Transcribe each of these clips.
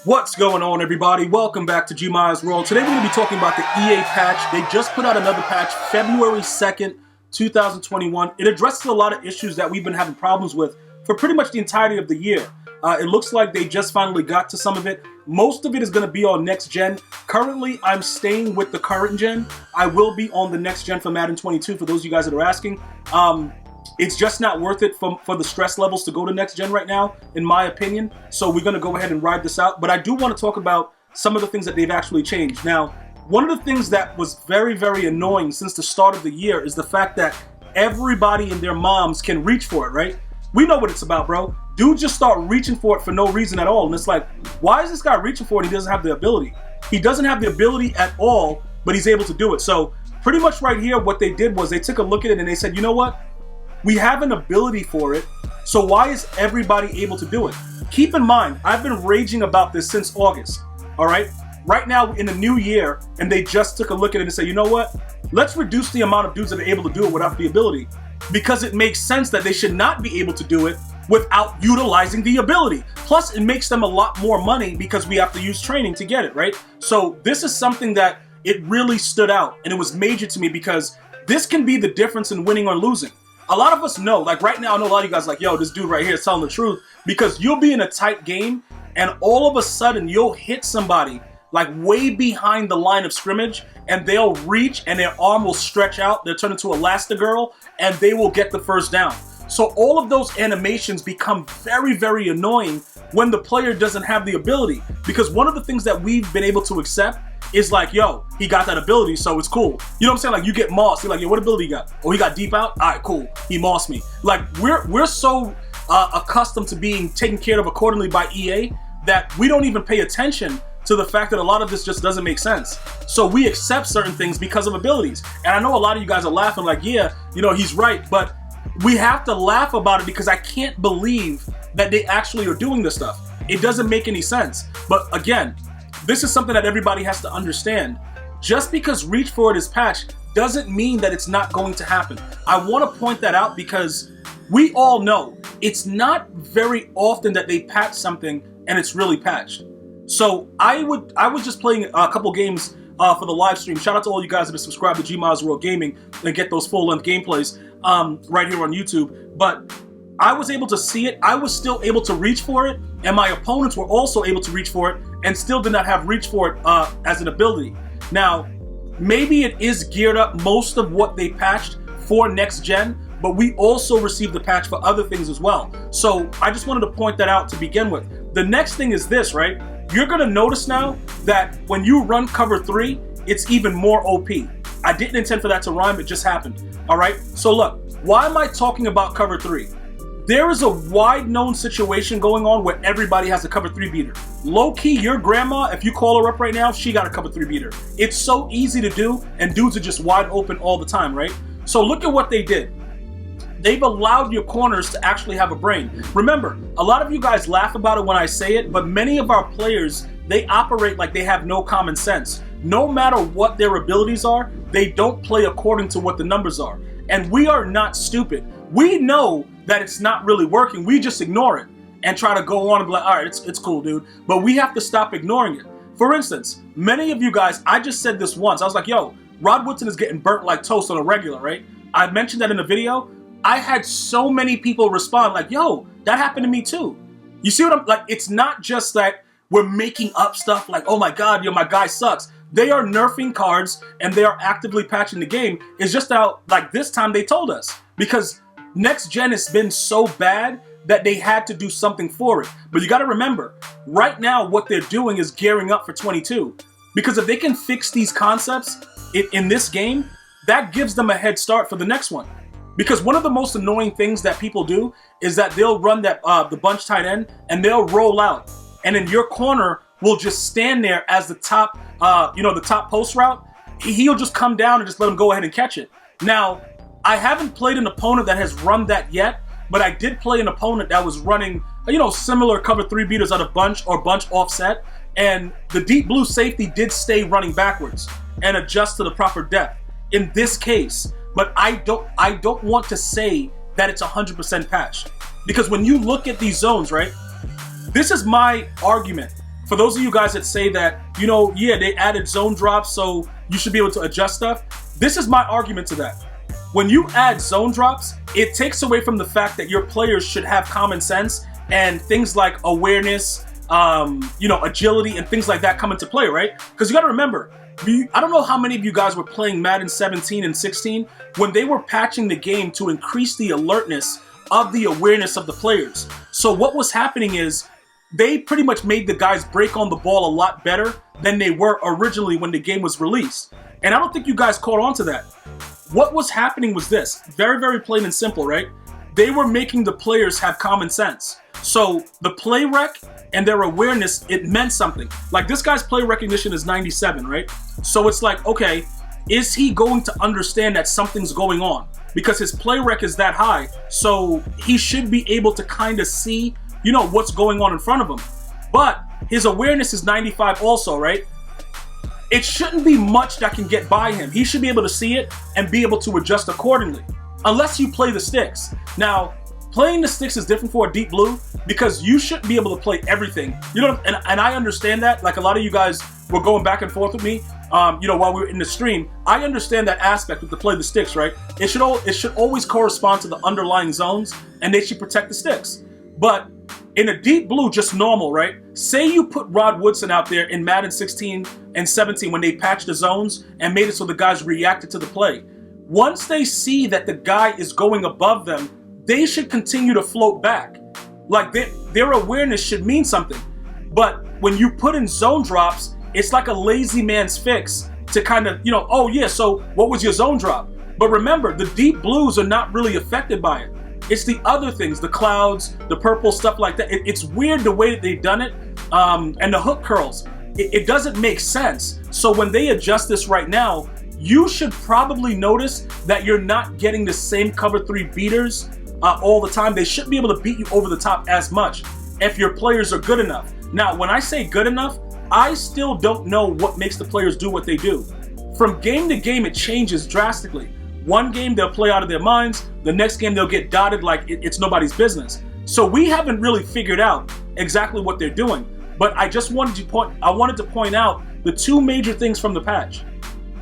What's going on, everybody? Welcome back to GmiasWorld. Today we're going to be talking about the EA patch. They just put out another patch February 2nd, 2021. It addresses a lot of issues that we've been having problems with for pretty much the entirety of the year. It looks like they just finally got to some of it. Most of it is going to be on next gen. Currently, I'm staying with the current gen. I will be on the next gen for Madden 22 for those of you guys that are asking. It's just not worth it for the stress levels to go to next gen right now, in my opinion. So we're going to go ahead and ride this out. But I do want to talk about some of the things that they've actually changed. Now, one of the things that was very, very annoying since the start of the year is the fact that everybody and their moms can reach for it, right? We know what it's about, bro. Dudes just start reaching for it for no reason at all. And it's like, why is this guy reaching for it and he doesn't have the ability? He doesn't have the ability at all, but he's able to do it. So pretty much right here, what they did was they took a look at it and they said, you know what? We have an ability for it, so why is everybody able to do it? Keep in mind, I've been raging about this since August, all right? Right now, in the new year, and they just took a look at it and said, you know what? Let's reduce the amount of dudes that are able to do it without the ability, because it makes sense that they should not be able to do it without utilizing the ability. Plus, it makes them a lot more money because we have to use training to get it, right? So this is something that it really stood out, and it was major to me because this can be the difference in winning or losing. A lot of us know, like right now, I know a lot of you guys are like, yo, this dude right here is telling the truth, because you'll be in a tight game and all of a sudden you'll hit somebody like way behind the line of scrimmage and they'll reach and their arm will stretch out, they'll turn into Elastigirl and they will get the first down. So all of those animations become very, very annoying when the player doesn't have the ability, because one of the things that we've been able to accept is like, yo, he got that ability, so it's cool. You know what I'm saying? Like, you get mossed. You're like, yo, what ability he got? Oh, he got deep out? All right, cool. He mossed me. Like, we're so accustomed to being taken care of accordingly by EA that we don't even pay attention to the fact that a lot of this just doesn't make sense. So we accept certain things because of abilities. And I know a lot of you guys are laughing like, yeah, you know, he's right. But we have to laugh about it because I can't believe that they actually are doing this stuff. It doesn't make any sense. But again, this is something that everybody has to understand. Just because Reach For It is patched doesn't mean that it's not going to happen. I want to point that out because we all know it's not very often that they patch something and it's really patched. So I was just playing a couple games for the live stream. Shout out to all you guys that are subscribed to GmiasWorld Gaming and get those full-length gameplays right here on YouTube. But I was able to see it. I was still able to reach for it, and my opponents were also able to reach for it and still did not have reach for it as an ability. Now, maybe it is geared up most of what they patched for next gen, but we also received the patch for other things as well. So I just wanted to point that out to begin with. The next thing is this, right? You're gonna notice now that when you run cover 3, it's even more OP. I didn't intend for that to rhyme, it just happened, all right? So look, why am I talking about cover 3? There is a wide known situation going on where everybody has a cover 3 beater. Low key, your grandma, if you call her up right now, she got a cover 3 beater. It's so easy to do, and dudes are just wide open all the time, right? So look at what they did. They've allowed your corners to actually have a brain. Remember, a lot of you guys laugh about it when I say it, but many of our players, they operate like they have no common sense. No matter what their abilities are, they don't play according to what the numbers are. And we are not stupid. We know that it's not really working. We just ignore it and try to go on and be like, all right, it's cool, dude. But we have to stop ignoring it. For instance, many of you guys, I just said this once. I was like, yo, Rod Woodson is getting burnt like toast on a regular, right? I mentioned that in the video. I had so many people respond like, yo, that happened to me too. You see what I'm like? It's not just that we're making up stuff like, oh my God, yo, my guy sucks. They are nerfing cards and they are actively patching the game. It's just how, like this time they told us, because next gen has been so bad that they had to do something for it. But you got to remember, right now what they're doing is gearing up for 22. Because if they can fix these concepts in this game, that gives them a head start for the next one. Because one of the most annoying things that people do is that they'll run that the bunch tight end and they'll roll out, and then your corner will just stand there as the top, the top post route. He'll just come down and just let him go ahead and catch it. Now, I haven't played an opponent that has run that yet, but I did play an opponent that was running, similar cover 3 beaters out of bunch or bunch offset, and the deep blue safety did stay running backwards and adjust to the proper depth in this case. But I don't want to say that it's 100% patched, because when you look at these zones, right, this is my argument. for those of you guys that say that, you know, yeah, they added zone drops, so you should be able to adjust stuff. This is my argument to that. When you add zone drops, it takes away from the fact that your players should have common sense and things like awareness, you know, agility and things like that come into play, right? Because you got to remember, I don't know how many of you guys were playing Madden 17 and 16 when they were patching the game to increase the alertness of the awareness of the players. So what was happening is they pretty much made the guys break on the ball a lot better than they were originally when the game was released. And I don't think you guys caught on to that. What was happening was this, very, very plain and simple, right? They were making the players have common sense. So the play rec and their awareness, it meant something. Like this guy's play recognition is 97, right? So it's like, okay, is he going to understand that something's going on? Because his play rec is that high, so he should be able to kind of see, you know, what's going on in front of him. But his awareness is 95 also, right? It shouldn't be much that can get by him. He should be able to see it and be able to adjust accordingly. Unless you play the sticks. Now, playing the sticks is different for a deep blue because you shouldn't be able to play everything. You know, and I understand that. Like a lot of you guys were going back and forth with me, you know, while we were in the stream. I understand that aspect of the play the sticks, right? It should always correspond to the underlying zones and they should protect the sticks. But in a deep blue, just normal, right? Say you put Rod Woodson out there in Madden 16 and 17 when they patched the zones and made it so the guys reacted to the play. Once they see that the guy is going above them, they should continue to float back. Like their awareness should mean something. But when you put in zone drops, it's like a lazy man's fix to kind of, you know, oh yeah, so what was your zone drop? But remember, the deep blues are not really affected by it. It's the other things, the clouds, the purple, stuff like that. It's weird the way that they've done it. And the hook curls, it doesn't make sense. So when they adjust this right now, you should probably notice that you're not getting the same cover 3 beaters all the time. They shouldn't be able to beat you over the top as much if your players are good enough. Now, when I say good enough, I still don't know what makes the players do what they do. From game to game, it changes drastically. One game, they'll play out of their minds. The next game, they'll get dotted like it's nobody's business. So we haven't really figured out exactly what they're doing. But I just wanted to point out the 2 major things from the patch.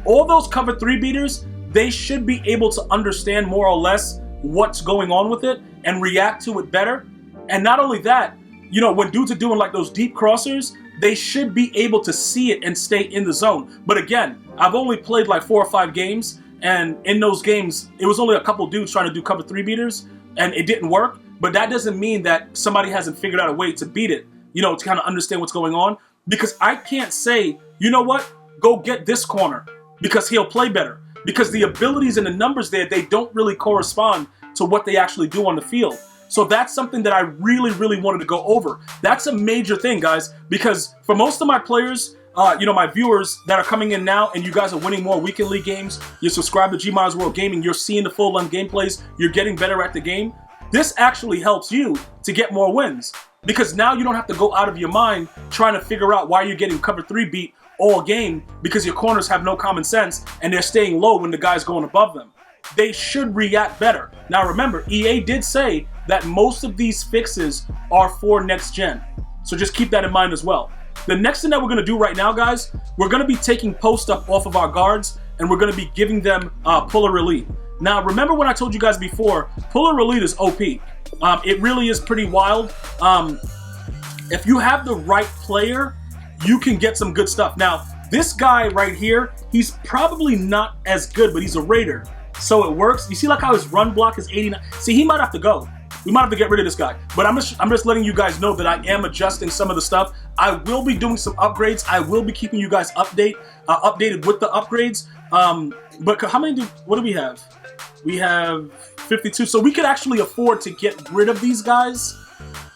All those cover 3 beaters, they should be able to understand more or less what's going on with it and react to it better. And not only that, you know, when dudes are doing like those deep crossers, they should be able to see it and stay in the zone. But again, I've only played like 4 or 5 games, and in those games, it was only a couple dudes trying to do cover 3 beaters, and it didn't work. But that doesn't mean that somebody hasn't figured out a way to beat it, you know, to kind of understand what's going on. Because I can't say, you know what, go get this corner because he'll play better. Because the abilities and the numbers there, they don't really correspond to what they actually do on the field. So that's something that I really, really wanted to go over. That's a major thing, guys, because for most of my players, you know, my viewers that are coming in now and you guys are winning more weekend league games, you subscribe to GmiasWorld Gaming, you're seeing the full-length gameplays, you're getting better at the game. This actually helps you to get more wins because now you don't have to go out of your mind trying to figure out why you're getting cover 3 beat all game because your corners have no common sense and they're staying low when the guy's going above them. They should react better. Now remember, EA did say that most of these fixes are for next gen. So just keep that in mind as well. The next thing that we're going to do right now, guys, we're going to be taking post up off of our guards and we're going to be giving them puller elite. Now remember when I told you guys before, puller elite is OP. It really is pretty wild. If you have the right player, you can get some good stuff. Now this guy right here, he's probably not as good, but he's a raider. So it works. You see like how his run block is 89. See, he might have to go. We might have to get rid of this guy. But I'm just letting you guys know that I am adjusting some of the stuff. I will be doing some upgrades. I will be keeping you guys updated with the upgrades. But what do we have? We have 52. So we could actually afford to get rid of these guys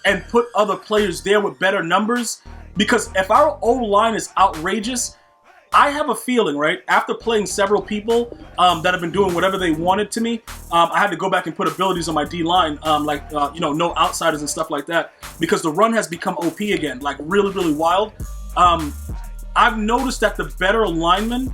and put other players there with better numbers. Because if our O-line is outrageous, I have a feeling, right, after playing several people that have been doing whatever they wanted to me, I had to go back and put abilities on my D-line, you know, no outsiders and stuff like that, because the run has become OP again, like really, really wild. I've noticed that the better linemen,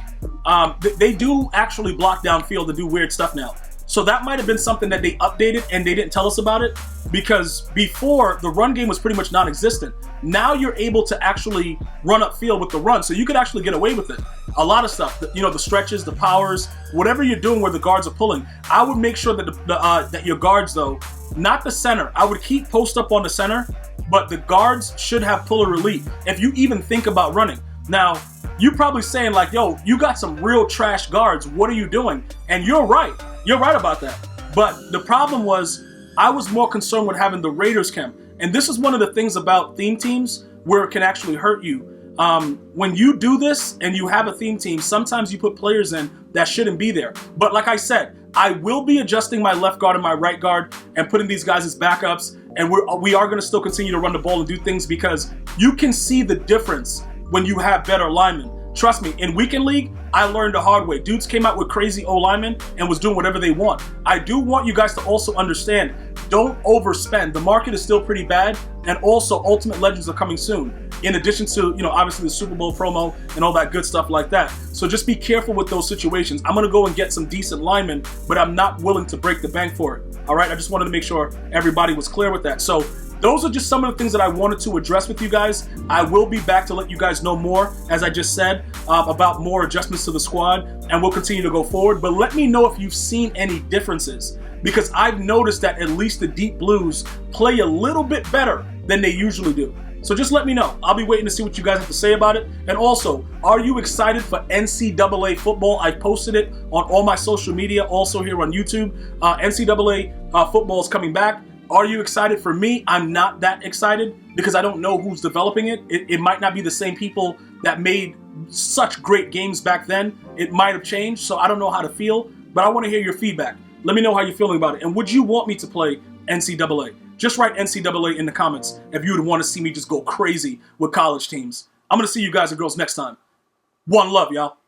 they do actually block downfield and do weird stuff now. So that might have been something that they updated and they didn't tell us about it, because before the run game was pretty much non-existent. Now you're able to actually run upfield with the run, so you could actually get away with it. A lot of stuff, the stretches, the powers, whatever you're doing where the guards are pulling. I would make sure that that your guards, though, not the center. I would keep post up on the center, but the guards should have puller relief if you even think about running. Now, you're probably saying like, yo, you got some real trash guards. What are you doing? And you're right. You're right about that. But the problem was, I was more concerned with having the Raiders chem. And this is one of the things about theme teams where it can actually hurt you. When you do this and you have a theme team, sometimes you put players in that shouldn't be there. But like I said, I will be adjusting my left guard and my right guard and putting these guys as backups. And we are going to still continue to run the ball and do things, because you can see the difference when you have better linemen. Trust me, in Weekend League, I learned the hard way. Dudes came out with crazy O-linemen and was doing whatever they want. I do want you guys to also understand, don't overspend. The market is still pretty bad, and also Ultimate Legends are coming soon. In addition to, obviously the Super Bowl promo and all that good stuff like that. So just be careful with those situations. I'm going to go and get some decent linemen, but I'm not willing to break the bank for it. All right, I just wanted to make sure everybody was clear with that. So those are just some of the things that I wanted to address with you guys. I will be back to let you guys know more, as I just said, about more adjustments to the squad, and we'll continue to go forward. But let me know if you've seen any differences, because I've noticed that at least the Deep Blues play a little bit better than they usually do. So just let me know. I'll be waiting to see what you guys have to say about it. And also, are you excited for NCAA football? I posted it on all my social media, also here on YouTube. NCAA football is coming back. Are you excited? For me, I'm not that excited, because I don't know who's developing it. It might not be the same people that made such great games back then. It might have changed, so I don't know how to feel, but I want to hear your feedback. Let me know how you're feeling about it. And would you want me to play NCAA? Just write NCAA in the comments if you would want to see me just go crazy with college teams. I'm going to see you guys and girls next time. One love, y'all.